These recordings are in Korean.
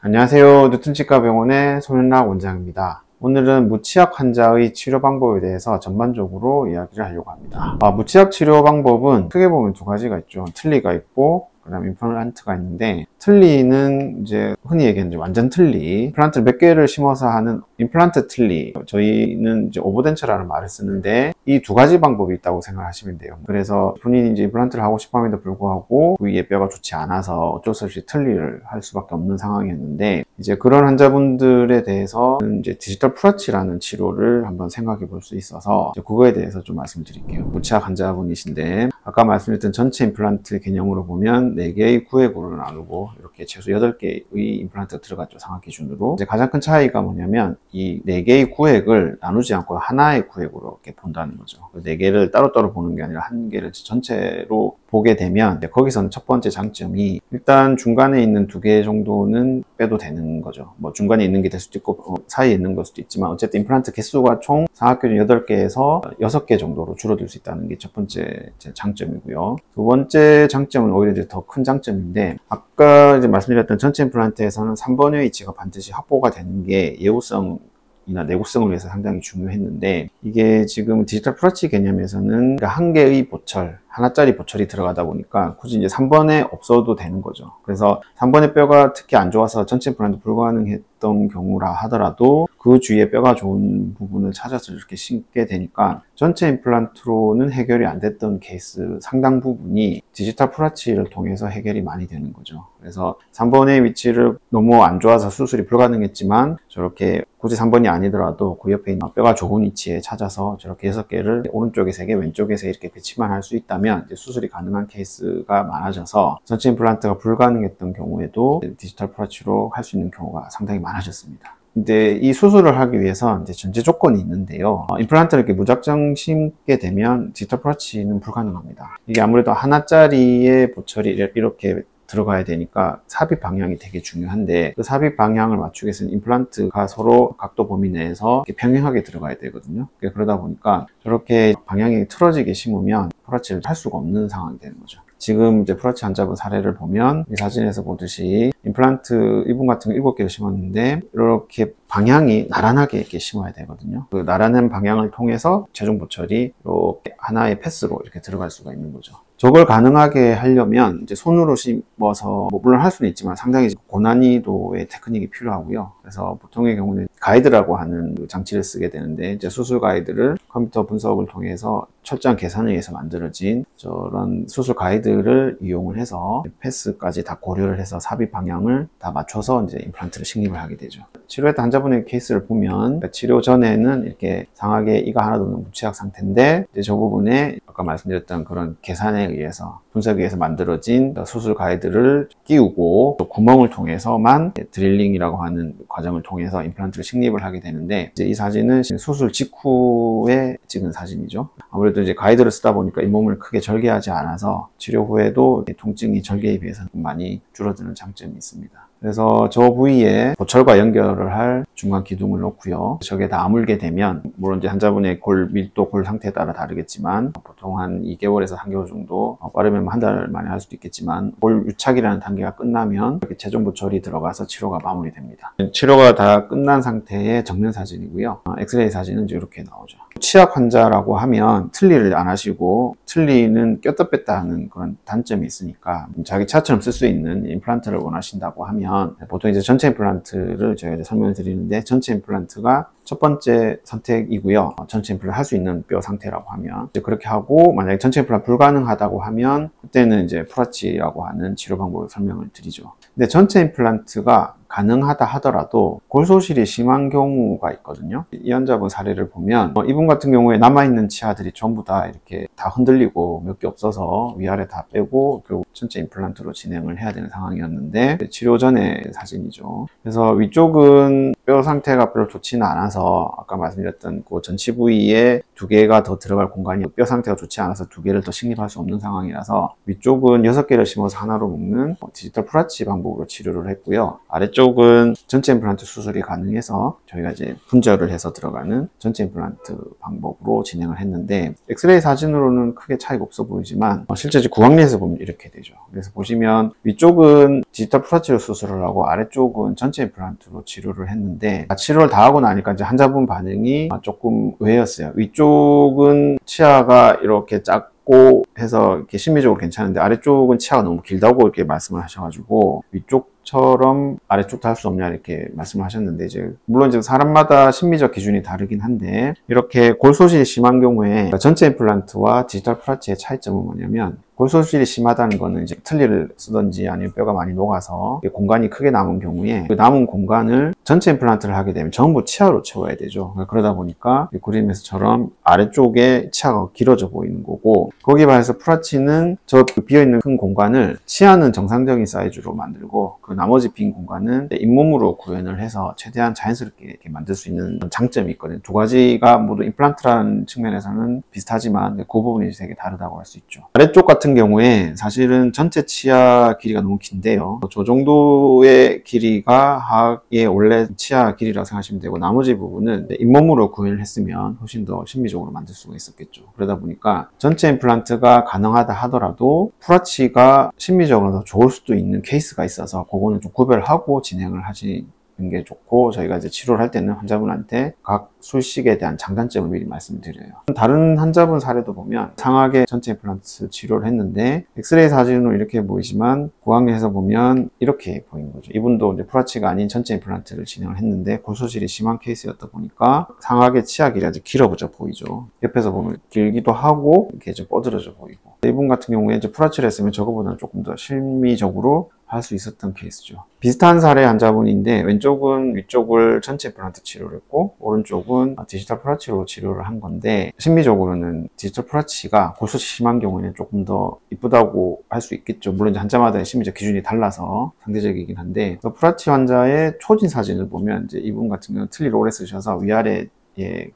안녕하세요. 뉴튼치과병원의 손윤락 원장입니다. 오늘은 무치약 환자의 치료 방법에 대해서 전반적으로 이야기를 하려고 합니다. 무치약 치료 방법은 크게 보면 두 가지가 있죠. 틀니가 있고 그 다음에 임플란트가 있는데, 틀니는 이제 흔히 얘기하는 완전 틀니, 임플란트를 몇 개를 심어서 하는 임플란트 틀니, 저희는 이제 오버덴처라는 말을 쓰는데 이 두 가지 방법이 있다고 생각하시면 돼요. 그래서 본인이 이제 임플란트를 하고 싶어 함에도 불구하고 부위의 뼈가 좋지 않아서 어쩔 수 없이 틀니를 할 수밖에 없는 상황이었는데, 이제 그런 환자분들에 대해서는 이제 디지털 프라치라는 치료를 한번 생각해 볼 수 있어서 그거에 대해서 좀 말씀드릴게요. 무치약 환자분이신데, 아까 말씀드렸던 전체 임플란트 개념으로 보면 4개의 구획으로 나누고 이렇게 최소 8개의 임플란트가 들어갔죠. 상하 기준으로. 이제 가장 큰 차이가 뭐냐면 이 4개의 구획을 나누지 않고 하나의 구획으로 이렇게 본다는 거죠. 4개를 따로따로 보는 게 아니라 한 개를 전체로 보게 되면, 거기서는 첫 번째 장점이 일단 중간에 있는 2개 정도는 빼도 되는 거죠. 뭐 중간에 있는 게 될 수도 있고 사이에 있는 걸 수도 있지만, 어쨌든 임플란트 개수가 총 상하 기준 8개에서 6개 정도로 줄어들 수 있다는 게 첫 번째 장점이고요. 두 번째 장점은 오히려 이제 더 큰 장점인데, 아까 이제 말씀드렸던 전체 임플란트에서는 3번의 위치가 반드시 확보가 되는 게 예후성이나 내구성을 위해서 상당히 중요했는데, 이게 지금 디지털 프라치 개념에서는 한 개의 보철, 하나짜리 보철이 들어가다 보니까 굳이 이제 3번에 없어도 되는 거죠. 그래서 3번의 뼈가 특히 안 좋아서 전체 임플란트 불가능했던 경우라 하더라도 그 주위에 뼈가 좋은 부분을 찾아서 이렇게 심게 되니까 전체 임플란트로는 해결이 안 됐던 케이스 상당 부분이 디지털 프라치를 통해서 해결이 많이 되는 거죠. 그래서 3번의 위치를 너무 안 좋아서 수술이 불가능했지만, 저렇게 굳이 3번이 아니더라도 그 옆에 있는 뼈가 좋은 위치에 찾아서 저렇게 6개를 오른쪽에 3개, 왼쪽에 3개 이렇게 배치만 할 수 있다면 이제 수술이 가능한 케이스가 많아져서 전체 임플란트가 불가능했던 경우에도 디지털 프라치로 할 수 있는 경우가 상당히 많아졌습니다. 근데 이 수술을 하기 위해서 이제 전제 조건이 있는데요. 임플란트를 이렇게 무작정 심게 되면 디지털 프라치는 불가능합니다. 이게 아무래도 하나짜리의 보철이 이렇게 들어가야 되니까 삽입 방향이 되게 중요한데, 그 삽입 방향을 맞추기 위해서는 임플란트가 서로 각도 범위 내에서 평행하게 들어가야 되거든요. 그러다 보니까 저렇게 방향이 틀어지게 심으면 프라치를 할 수가 없는 상황이 되는 거죠. 지금 이제 프라치 환자분 사례를 보면 이 사진에서 보듯이 임플란트 이분 같은 거 7개를 심었는데 이렇게 방향이 나란하게 이렇게 심어야 되거든요. 그 나란한 방향을 통해서 최종 보철이 이렇게 하나의 패스로 이렇게 들어갈 수가 있는 거죠. 저걸 가능하게 하려면 이제 손으로 심어서 물론 할 수는 있지만 상당히 고난이도의 테크닉이 필요하고요. 그래서 보통의 경우는 가이드라고 하는 장치를 쓰게 되는데, 이제 수술 가이드를 컴퓨터 분석을 통해서 철저한 계산에 의해서 만들어진 저런 수술 가이드를 이용을 해서 패스까지 다 고려를 해서 삽입 방향을 다 맞춰서 이제 임플란트를 식립을 하게 되죠. 치료했던 환자분의 케이스를 보면 치료 전에는 이렇게 상하게 이가 하나도 없는 무치약 상태인데, 이제 저 부분에 아까 말씀드렸던 그런 계산에 의해서 분석에 의해서 만들어진 수술 가이드를 끼우고 또 구멍을 통해서만 드릴링이라고 하는 과정을 통해서 임플란트를 식립을 하게 되는데, 이제 이 사진은 수술 직후에 찍은 사진이죠. 아무래도 이제 가이드를 쓰다 보니까 잇몸을 크게 절개하지 않아서 치료 후에도 통증이 절개에 비해서 많이 줄어드는 장점이 있습니다. 그래서 저 부위에 보철과 연결을 할 중간 기둥을 놓고요. 저게 다 아물게 되면, 물론 이제 환자분의 골 밀도, 골 상태에 따라 다르겠지만 보통 한 2개월에서 3개월 정도, 빠르면 한 달 만에 할 수도 있겠지만, 골 유착이라는 단계가 끝나면 이렇게 최종 보철이 들어가서 치료가 마무리됩니다. 치료가 다 끝난 상태의 정면 사진이고요. 엑스레이 사진은 이제 이렇게 나오죠. 치약 환자라고 하면 틀니를 안 하시고, 틀니는 꼈다 뺐다 하는 그런 단점이 있으니까 자기 차처럼 쓸 수 있는 임플란트를 원하신다고 하면, 보통 이제 전체 임플란트를 저희가 이제 설명을 드리는데, 전체 임플란트가 첫 번째 선택이고요. 전체 임플란트 할 수 있는 뼈 상태라고 하면 이제 그렇게 하고, 만약에 전체 임플란트 불가능하다고 하면 그때는 이제 프라치라고 하는 치료 방법을 설명을 드리죠. 근데 전체 임플란트가 가능하다 하더라도 골소실이 심한 경우가 있거든요. 이 환자분 사례를 보면 이분 같은 경우에 남아있는 치아들이 전부 다 이렇게 다 흔들리고 몇 개 없어서 위아래 다 빼고 결국 전체 임플란트로 진행을 해야 되는 상황이었는데, 치료 전의 사진이죠. 그래서 위쪽은 뼈 상태가 별로 좋지는 않아서 아까 말씀드렸던 그 전치 부위에 2개가 더 들어갈 공간이 뼈 상태가 좋지 않아서 2개를 더 식립할 수 없는 상황이라서 위쪽은 6개를 심어서 하나로 묶는 디지털 프라치 방법으로 치료를 했고요. 아래쪽은 전체 임플란트 수술이 가능해서 저희가 이제 분절을 해서 들어가는 전체 임플란트 방법으로 진행을 했는데 엑스레이 사진으로는 크게 차이가 없어 보이지만 실제 구강내에서 보면 이렇게 되죠. 그래서 보시면 위쪽은 디지털 프라치로 수술을 하고 아래쪽은 전체 임플란트로 치료를 했는데 치료를 다 하고 나니까 이제 환자분 반응이 조금 의외였어요. 위쪽은 치아가 이렇게 작고 해서 이렇게 심미적으로 괜찮은데 아래쪽은 치아가 너무 길다고 이렇게 말씀을 하셔가지고 위쪽처럼 아래쪽도 할 수 없냐 이렇게 말씀을 하셨는데 이제 물론 이제 사람마다 심미적 기준이 다르긴 한데 이렇게 골소실이 심한 경우에 전체 임플란트와 디지털 프라치의 차이점은 뭐냐면 골소실이 심하다는 거는 이제 틀니를 쓰든지 아니면 뼈가 많이 녹아서 공간이 크게 남은 경우에 그 남은 공간을 전체 임플란트를 하게 되면 전부 치아로 채워야 되죠. 그러다 보니까 이 그림에서처럼 아래쪽에 치아가 길어져 보이는 거고 거기에 반해서 프라치는 저 비어있는 큰 공간을 치아는 정상적인 사이즈로 만들고 그 나머지 빈 공간은 잇몸으로 구현을 해서 최대한 자연스럽게 이렇게 만들 수 있는 장점이 있거든요. 2가지가 모두 임플란트라는 측면에서는 비슷하지만 그 부분이 되게 다르다고 할 수 있죠. 아래쪽 같은 경우에 사실은 전체 치아 길이가 너무 긴데요. 저 정도의 길이가 하악의 원래 치아 길이라고 생각하시면 되고 나머지 부분은 잇몸으로 구현을 했으면 훨씬 더 심미적으로 만들 수가 있었겠죠. 그러다 보니까 전체 임플란트가 가능하다 하더라도 프라치가 심미적으로 더 좋을 수도 있는 케이스가 있어서 그거는 좀 구별하고 진행을 하시는 게 좋고 저희가 이제 치료를 할 때는 환자분한테 각 술식에 대한 장단점을 미리 말씀드려요. 다른 환자분 사례도 보면 상하게 전체 임플란트 치료를 했는데 엑스레이 사진으로 이렇게 보이지만 구강내에서 보면 이렇게 보이는 거죠. 이분도 이제 프라치가 아닌 전체 임플란트를 진행을 했는데 골소실이 심한 케이스였다 보니까 상하게 치아 길이 아주 길어져 보이죠. 옆에서 보면 길기도 하고 이렇게 좀 뻗어져 보이고 이분 같은 경우에 이제 프라치를 했으면 저거보다는 조금 더 실미적으로 할 수 있었던 케이스죠. 비슷한 사례 환자분인데 왼쪽은 위쪽을 전체 임플란트 치료를 했고 오른쪽은 디지털 프라치로 치료를 한 건데 심미적으로는 디지털 프라치가 골소실 심한 경우에는 조금 더 이쁘다고 할 수 있겠죠. 물론 환자마다 심미적 기준이 달라서 상대적이긴 한데 프라치 환자의 초진 사진을 보면 이제 이분 같은 경우는 틀니를 오래 쓰셔서 위아래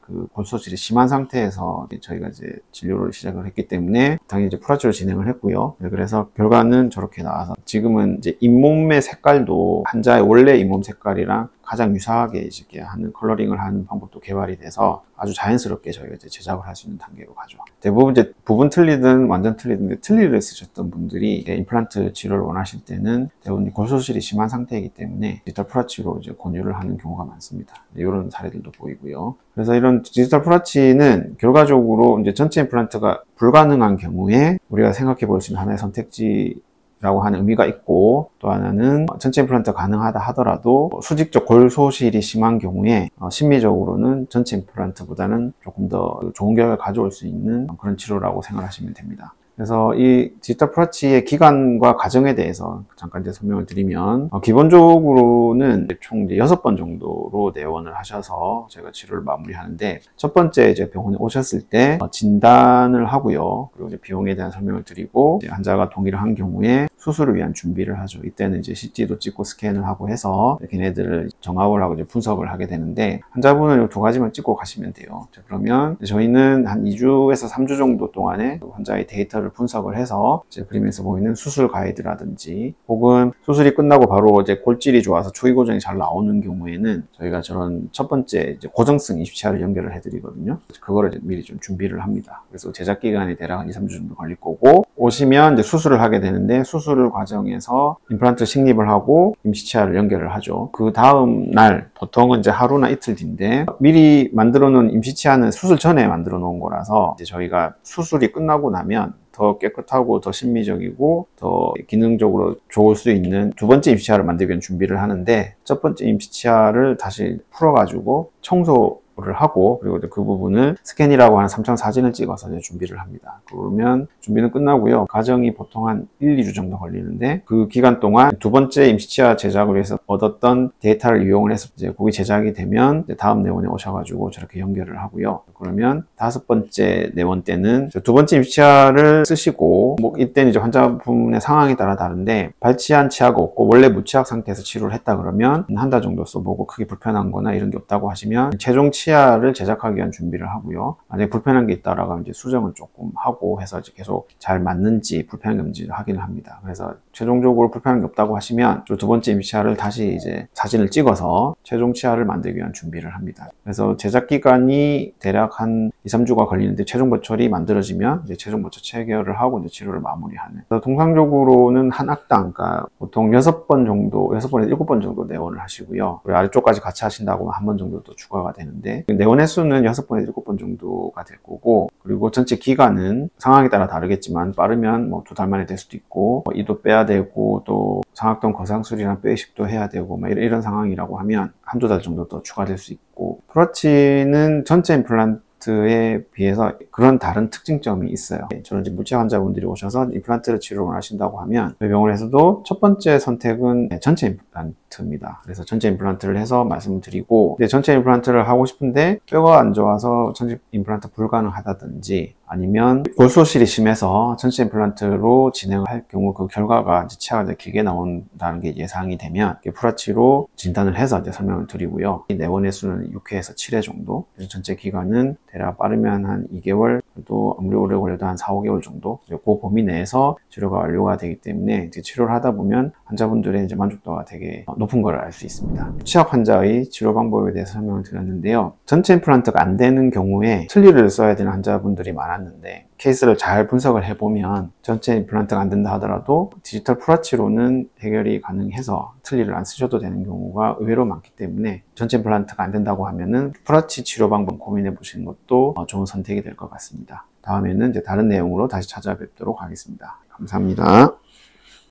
그 골소실이 심한 상태에서 저희가 이제 진료를 시작을 했기 때문에 당연히 이제 프라치로 진행을 했고요. 그래서 결과는 저렇게 나와서 지금은 이제 잇몸의 색깔도 환자의 원래 잇몸 색깔이랑 가장 유사하게 이렇게 하는 컬러링을 하는 방법도 개발이 돼서 아주 자연스럽게 저희가 이제 제작을 할 수 있는 단계로 가죠. 대부분 이제 부분 틀리든 완전 틀리든 틀니를 쓰셨던 분들이 임플란트 치료를 원하실 때는 대부분 골소실이 심한 상태이기 때문에 디지털 프라치로 이제 권유를 하는 경우가 많습니다. 이런 사례들도 보이고요. 그래서 이런 디지털 프라치는 결과적으로 이제 전체 임플란트가 불가능한 경우에 우리가 생각해 볼 수 있는 하나의 선택지 라고 하는 의미가 있고 또 하나는 전체 임플란트 가능하다 하더라도 수직적 골소실이 심한 경우에 심미적으로는 전체 임플란트보다는 조금 더 좋은 결과를 가져올 수 있는 그런 치료라고 생각하시면 됩니다. 그래서 이 디지털 프라치의 기간과 과정에 대해서 잠깐 이제 설명을 드리면 기본적으로는 총 이제 6번 정도로 내원을 하셔서 저희가 치료를 마무리하는데 첫 번째 이제 병원에 오셨을 때 진단을 하고요. 그리고 이제 비용에 대한 설명을 드리고 이제 환자가 동의를 한 경우에 수술을 위한 준비를 하죠. 이때는 이제 CT도 찍고 스캔을 하고 해서 걔네들을 정합을 하고 이제 분석을 하게 되는데 환자분은 이 2가지만 찍고 가시면 돼요. 그러면 저희는 한 2주에서 3주 정도 동안에 환자의 데이터를 분석을 해서 이제 그림에서 보이는 수술 가이드라든지 혹은 수술이 끝나고 바로 이제 골질이 좋아서 초기 고정이 잘 나오는 경우에는 저희가 저런 첫 번째 이제 고정성 임시치아를 연결을 해드리거든요. 그거를 이제 미리 좀 준비를 합니다. 그래서 제작 기간이 대략 한 2, 3주 정도 걸릴 거고 오시면 이제 수술을 하게 되는데 수술 과정에서 임플란트 식립을 하고 임시치아를 연결을 하죠. 그 다음 날 보통은 이제 하루나 이틀 뒤인데 미리 만들어 놓은 임시치아는 수술 전에 만들어 놓은 거라서 이제 저희가 수술이 끝나고 나면 더 깨끗하고 더 심미적이고 더 기능적으로 좋을 수 있는 2번째 임시치아를 만들기 위한 준비를 하는데 첫 번째 임시치아를 다시 풀어가지고 청소 를 하고, 그리고 그 부분을 스캔이라고 하는 3차 사진을 찍어서 이제 준비를 합니다. 그러면 준비는 끝나고요. 과정이 보통 한 1, 2주 정도 걸리는데, 그 기간 동안 두 번째 임시치아 제작을 위해서 얻었던 데이터를 이용을 해서 이제 곡이 제작이 되면 이제 다음 내원에 오셔가지고 저렇게 연결을 하고요. 그러면 다섯 번째 내원 때는 두 번째 임시치아를 쓰시고, 뭐 이때는 이제 환자분의 상황에 따라 다른데, 발치한 치아가 없고 원래 무치약 상태에서 치료를 했다 그러면 한 달 정도 써보고 크게 불편한 거나 이런 게 없다고 하시면 최종 치아를 제작하기 위한 준비를 하고요. 만약에 불편한 게 있다라고 하면 이제 수정을 조금 하고 해서 이제 계속 잘 맞는지 불편한 게 없는지 확인을 합니다. 그래서 최종적으로 불편한 게 없다고 하시면 두 번째 임시치아를 다시 이제 사진을 찍어서 최종 치아를 만들기 위한 준비를 합니다. 그래서 제작 기간이 대략 한 2, 3주가 걸리는데 최종 보철이 만들어지면 이제 최종 보철 체결을 하고 이제 치료를 마무리하는. 그래서 통상적으로는 한 악당, 그러니까 보통 6번 정도, 6번에서 7번 정도 내원을 하시고요. 그리고 아래쪽까지 같이 하신다고 하면 한 번 정도 또 추가가 되는데, 내원 횟수는 6번에서 7번 정도가 될 거고, 그리고 전체 기간은 상황에 따라 다르겠지만 빠르면 뭐 2달 만에 될 수도 있고, 이도 빼야 되고, 또 상악동 거상술이랑 뼈이식도 해야 되고, 이런 상황이라고 하면 한두 달 정도 더 추가될 수 있고, 프라치는 전체 임플란트에 비해서 그런 다른 특징점이 있어요. 저는 이제 물치약 환자분들이 오셔서 임플란트를 치료를 하신다고 하면 저희 병원에서도 첫 번째 선택은 전체 임플란트입니다. 그래서 전체 임플란트를 해서 말씀을 드리고, 근데 전체 임플란트를 하고 싶은데 뼈가 안 좋아서 전체 임플란트 불가능하다든지, 아니면 골수술이 심해서 전체 임플란트로 진행을 할 경우 그 결과가 이제 치아가 길게 나온다는 게 예상이 되면 프라치로 진단을 해서 이제 설명을 드리고요. 내원의 수는 6회에서 7회 정도, 전체 기간은 대략 빠르면 한 2개월, 또 아무리 오래 걸려도 한 4, 5개월 정도, 그 범위 내에서 치료가 완료가 되기 때문에 이제 치료를 하다 보면 환자분들의 이제 만족도가 되게 높은 걸 알 수 있습니다. 치약 환자의 치료 방법에 대해서 설명을 드렸는데요. 전체 임플란트가 안 되는 경우에 틀니를 써야 되는 환자분들이 많았는데, 케이스를 잘 분석을 해보면 전체 임플란트가 안 된다 하더라도 디지털 프라치로는 해결이 가능해서 틀니를 안 쓰셔도 되는 경우가 의외로 많기 때문에 전체 임플란트가 안 된다고 하면은 프라치 치료 방법 고민해 보시는 것도 좋은 선택이 될 것 같습니다. 다음에는 이제 다른 내용으로 다시 찾아뵙도록 하겠습니다. 감사합니다.